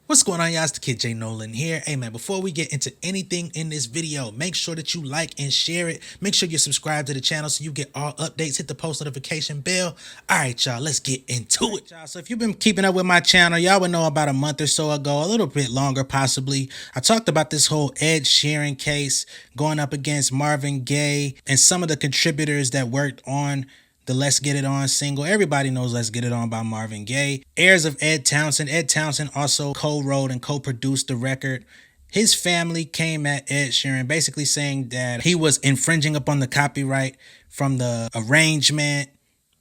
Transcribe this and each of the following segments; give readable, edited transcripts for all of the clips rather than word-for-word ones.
What's going on, y'all? It's the Kid J Nolan here. Hey man, before we get into anything in this video, make sure that you like and share it. Make sure you subscribe to the channel so you get all updates. Hit the post notification bell. Alright y'all, let's get into it. Y'all, so if you've been keeping up with my channel, y'all would know about a month or so ago, a little bit longer possibly, I talked about this whole Ed Sheeran case going up against Marvin Gaye and some of the contributors that worked on the Let's Get It On single. Everybody knows Let's Get It On by Marvin Gaye. Heirs of Ed Thompson. Ed Thompson also co-wrote and co-produced the record. His family came at Ed Sheeran basically saying that he was infringing upon the copyright from the arrangement,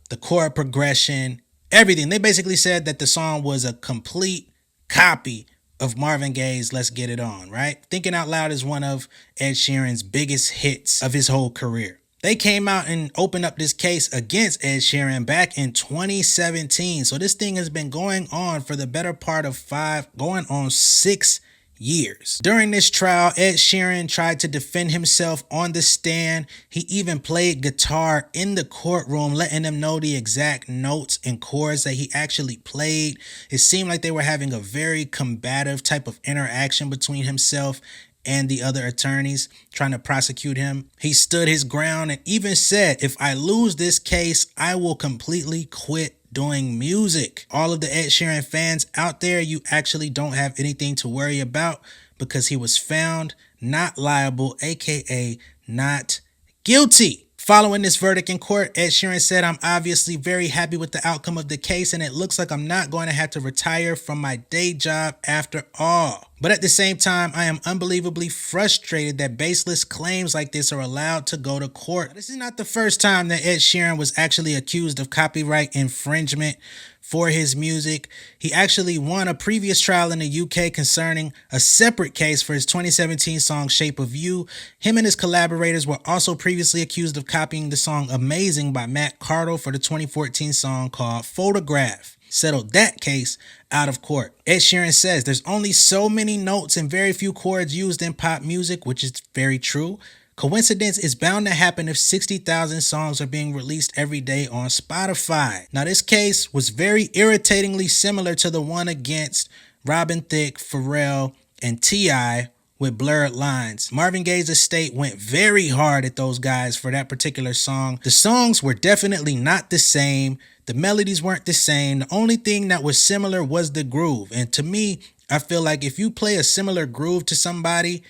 the chord progression, everything. They basically said that the song was a complete copy of Marvin Gaye's Let's Get It On, right? Thinking Out Loud is one of Ed Sheeran's biggest hits of his whole career. They came out and opened up this case against Ed Sheeran back in 2017. So this thing has been going on for the better part of 6 years. During this trial, Ed Sheeran tried to defend himself on the stand. He even played guitar in the courtroom, letting them know the exact notes and chords that he actually played. It seemed like they were having a very combative type of interaction between himself and the other attorneys trying to prosecute him. He stood his ground and even said, if I lose this case, I will completely quit doing music. All of the Ed Sheeran fans out there, you actually don't have anything to worry about because he was found not liable, aka not guilty. Following this verdict in court, Ed Sheeran said, I'm obviously very happy with the outcome of the case and it looks like I'm not going to have to retire from my day job after all. But at the same time, I am unbelievably frustrated that baseless claims like this are allowed to go to court. This is not the first time that Ed Sheeran was actually accused of copyright infringement for his music. He actually won a previous trial in the UK concerning a separate case for his 2017 song Shape of You. Him and his collaborators were also previously accused of copying the song Amazing by Matt Cardle for the 2014 song called Photograph. Settled that case out of court. Ed Sheeran says there's only so many notes and very few chords used in pop music, which is very true. Coincidence is bound to happen if 60,000 songs are being released every day on Spotify. Now, this case was very irritatingly similar to the one against Robin Thicke, Pharrell, and T.I. with Blurred Lines. Marvin Gaye's estate went very hard at those guys for that particular song. The songs were definitely not the same. The melodies weren't the same. The only thing that was similar was the groove. And to me, I feel like if you play a similar groove to somebody,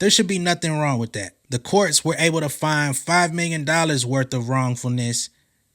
there should be nothing wrong with that. The courts were able to find $5 million worth of wrongfulness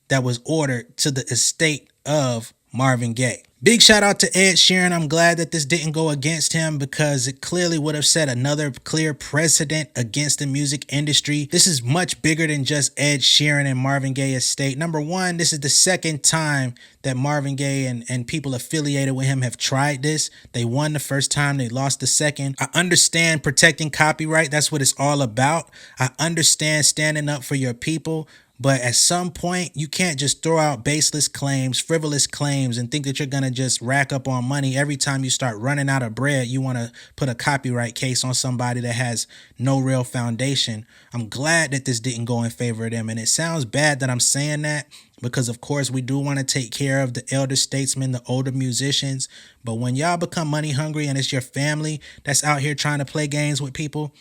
that was ordered to the estate of Marvin Gaye. Big shout out to Ed Sheeran. I'm glad that this didn't go against him because it clearly would have set another clear precedent against the music industry. This is much bigger than just Ed Sheeran and Marvin Gaye estate. Number one, this is the second time that Marvin Gaye and people affiliated with him have tried this. They won the first time, they lost the second. I understand protecting copyright. That's what it's all about. I understand standing up for your people. But at some point, you can't just throw out baseless claims, frivolous claims, and think that you're going to just rack up on money. Every time you start running out of bread, you want to put a copyright case on somebody that has no real foundation. I'm glad that this didn't go in favor of them. And it sounds bad that I'm saying that because, of course, we do want to take care of the elder statesmen, the older musicians. But when y'all become money hungry and it's your family that's out here trying to play games with people,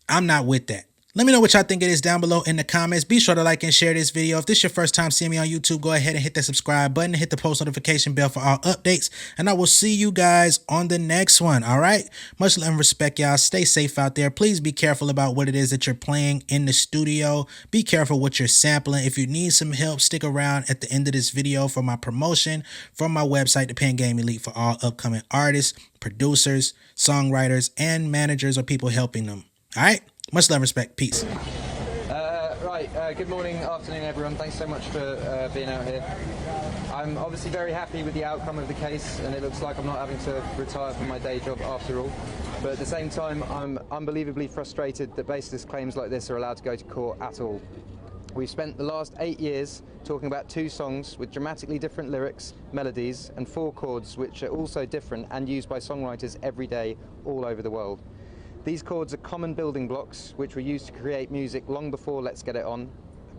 I'm not with that. Let me know what y'all think it is down below in the comments. Be sure to like and share this video. If this is your first time seeing me on YouTube, go ahead and hit that subscribe button and hit the post notification bell for all updates. And I will see you guys on the next one. All right. Much love and respect, y'all. Stay safe out there. Please be careful about what it is that you're playing in the studio. Be careful what you're sampling. If you need some help, stick around at the end of this video for my promotion from my website, The Pen Game Elite, for all upcoming artists, producers, songwriters, and managers or people helping them. All right. Much love, respect, peace. Good morning, afternoon, everyone. Thanks so much for being out here. I'm obviously very happy with the outcome of the case, and it looks like I'm not having to retire from my day job after all. But at the same time, I'm unbelievably frustrated that baseless claims like this are allowed to go to court at all. We've spent the last 8 years talking about 2 songs with dramatically different lyrics, melodies, and 4 chords, which are also different and used by songwriters every day all over the world. These chords are common building blocks which were used to create music long before Let's Get It On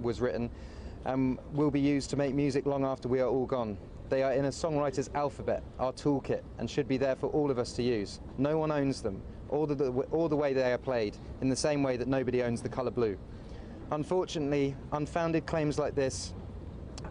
was written and will be used to make music long after we are all gone. They are in a songwriter's alphabet, our toolkit, and should be there for all of us to use. No one owns them, or the way they are played, in the same way that nobody owns the colour blue. Unfortunately, unfounded claims like this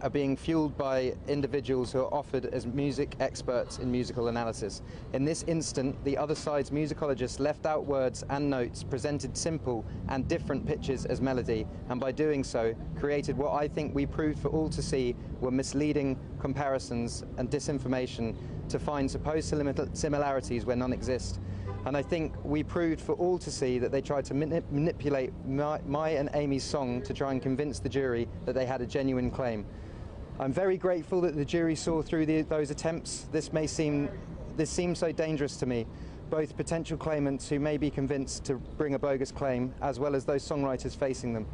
are being fueled by individuals who are offered as music experts in musical analysis. In this instant, the other side's musicologists left out words and notes, presented simple and different pitches as melody, and by doing so, created what I think we proved for all to see were misleading comparisons and disinformation to find supposed similarities where none exist. And I think we proved for all to see that they tried to manipulate my and Amy's song to try and convince the jury that they had a genuine claim. I'm very grateful that the jury saw through those attempts. This seems so dangerous to me, both potential claimants who may be convinced to bring a bogus claim, as well as those songwriters facing them.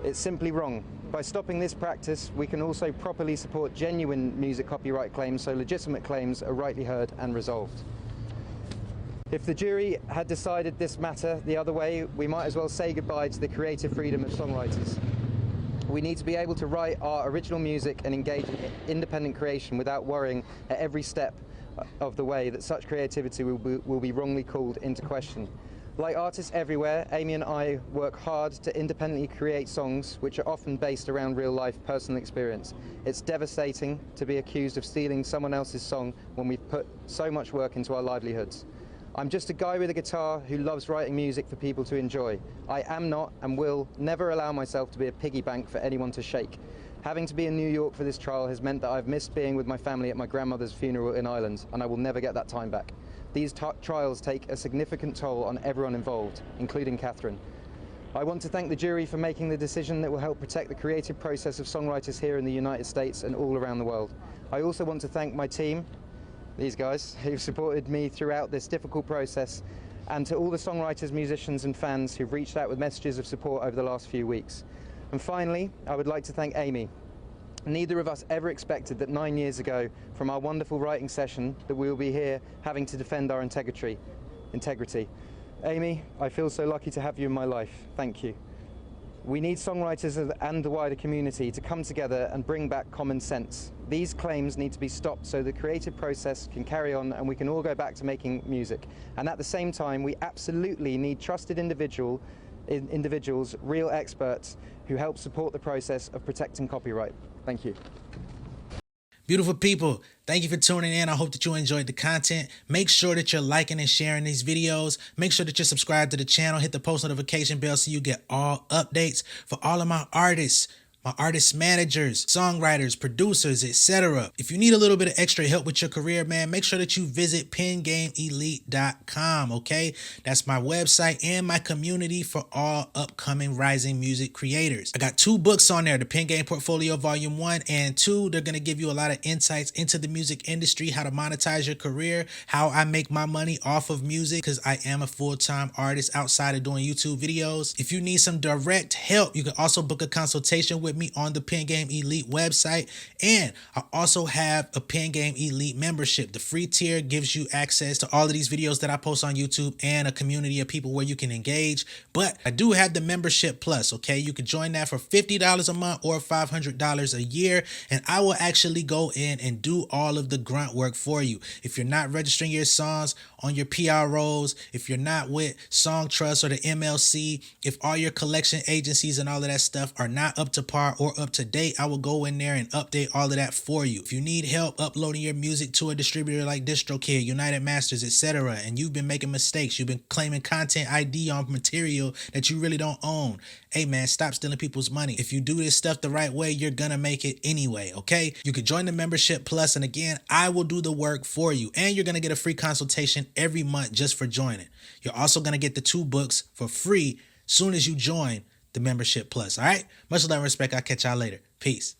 It's simply wrong. By stopping this practice, we can also properly support genuine music copyright claims, so legitimate claims are rightly heard and resolved. If the jury had decided this matter the other way, we might as well say goodbye to the creative freedom of songwriters. We need to be able to write our original music and engage in independent creation without worrying at every step of the way that such creativity will be wrongly called into question. Like artists everywhere, Amy and I work hard to independently create songs which are often based around real-life personal experience. It's devastating to be accused of stealing someone else's song when we've put so much work into our livelihoods. I'm just a guy with a guitar who loves writing music for people to enjoy. I am not and will never allow myself to be a piggy bank for anyone to shake. Having to be in New York for this trial has meant that I've missed being with my family at my grandmother's funeral in Ireland, and I will never get that time back. These trials take a significant toll on everyone involved, including Catherine. I want to thank the jury for making the decision that will help protect the creative process of songwriters here in the United States and all around the world. I also want to thank my team, these guys, who've supported me throughout this difficult process, and to all the songwriters, musicians and fans who've reached out with messages of support over the last few weeks. And finally, I would like to thank Amy. Neither of us ever expected that 9 years ago, from our wonderful writing session, that we will be here having to defend our integrity. Amy, I feel so lucky to have you in my life. Thank you. We need songwriters and the wider community to come together and bring back common sense. These claims need to be stopped so the creative process can carry on and we can all go back to making music. And at the same time, we absolutely need trusted individuals, real experts, who help support the process of protecting copyright. Thank you. Beautiful people, thank you for tuning in. I hope that you enjoyed the content. Make sure that you're liking and sharing these videos. Make sure that you're subscribed to the channel. Hit the post notification bell so you get all updates. For all of my artists, my artist managers, songwriters, producers, etc. If you need a little bit of extra help with your career, man, make sure that you visit pengameelite.com, okay? That's my website and my community for all upcoming rising music creators. I got 2 books on there, the Pen Game Portfolio Volume 1 and 2. They're going to give you a lot of insights into the music industry, how to monetize your career, how I make my money off of music, because I am a full-time artist outside of doing YouTube videos. If you need some direct help, you can also book a consultation with me on the Pen Game Elite website. And I also have a Pen Game Elite membership. The free tier gives you access to all of these videos that I post on YouTube and a community of people where you can engage. But I do have the membership plus, okay? You can join that for $50 a month or $500 a year, and I will actually go in and do all of the grunt work for you. If you're not registering your songs on your PROs, if you're not with Song Trust or the MLC, if all your collection agencies and all of that stuff are not up to par or up to date, I will go in there and update all of that for you. If you need help uploading your music to a distributor like DistroKid, United Masters, etc., and you've been making mistakes, you've been claiming content ID on material that you really don't own, hey man, stop stealing people's money. If you do this stuff the right way, you're gonna make it anyway, okay? You can join the membership plus, and again, I will do the work for you, and you're gonna get a free consultation every month just for joining. You're also gonna get the 2 books for free soon as you join the membership plus. All right, much love and respect. I'll catch y'all later. Peace.